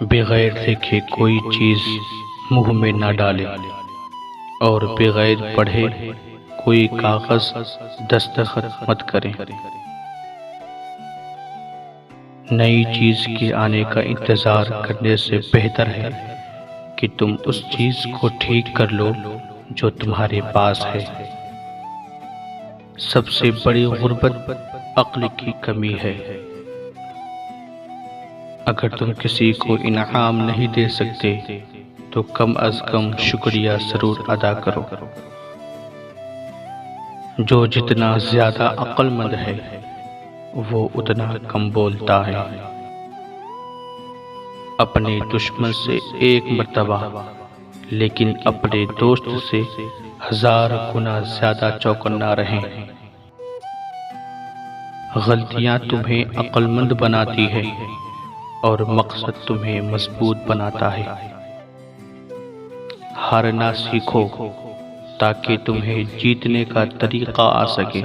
بغیر دیکھے کوئی چیز منہ میں نہ ڈالے اور بغیر پڑھے کوئی کاغذ دستخط مت کریں۔ نئی چیز کے آنے کا انتظار کرنے سے بہتر ہے کہ تم اس چیز کو ٹھیک کر لو جو تمہارے پاس ہے۔ سب سے بڑی غربت عقل کی کمی ہے۔ اگر تم کسی کو انعام نہیں دے سکتے تو کم از کم شکریہ ضرور ادا کرو۔ جو جتنا زیادہ عقل مند ہے وہ اتنا کم بولتا ہے۔ اپنے دشمن سے ایک مرتبہ لیکن اپنے دوست سے 1000 گنا زیادہ چوکنا رہیں۔ غلطیاں تمہیں عقل مند بناتی ہے اور مقصد تمہیں مضبوط بناتا ہے۔ ہارنا سیکھو تاکہ تمہیں جیتنے کا طریقہ آ سکے۔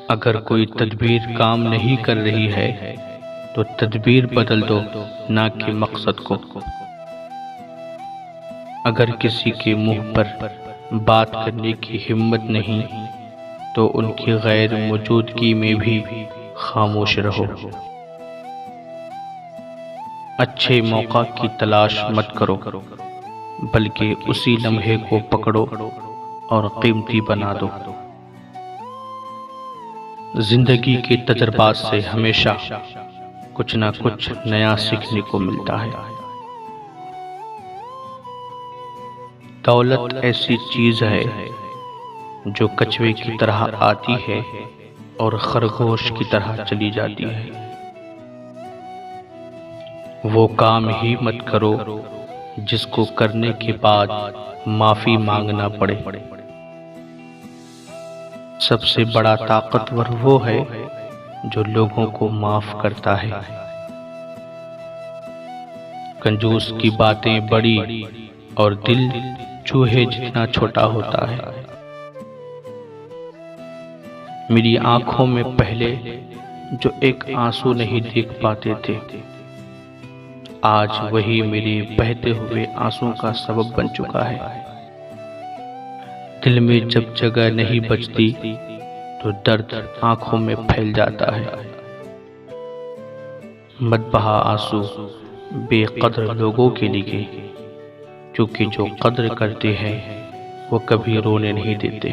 اگر کوئی تدبیر کام نہیں کر رہی ہے تو تدبیر بدل دو، نہ کہ مقصد کو۔ اگر کسی کے منہ پر بات کرنے کی ہمت نہیں تو ان کی غیر موجودگی میں بھی خاموش رہو۔ اچھے موقع کی تلاش مت کرو بلکہ اسی لمحے کو پکڑو اور قیمتی بنا دو۔ زندگی کے تجربات سے ہمیشہ کچھ نہ کچھ نیا سیکھنے کو ملتا ہے۔ دولت ایسی چیز ہے جو کچھوے کی طرح آتی ہے اور خرگوش کی طرح چلی جاتی ہے۔ وہ کام ہی مت کرو جس کو کرنے کے بعد معافی مانگنا پڑے۔ سب سے بڑا طاقتور وہ ہے جو لوگوں کو معاف کرتا ہے۔ کنجوس کی باتیں بڑی اور دل چوہے جتنا چھوٹا ہوتا ہے۔ میری آنکھوں میں پہلے جو ایک آنسو نہیں دیکھ پاتے تھے، آج وہی میرے بہتے ہوئے آنسو کا سبب بن چکا ہے۔ دل میں جب جگہ نہیں بچتی تو درد آنکھوں میں پھیل جاتا ہے۔ مت بہا آنسو بے قدر لوگوں کے لیے، کیونکہ جو قدر کرتے ہیں وہ کبھی رونے نہیں دیتے۔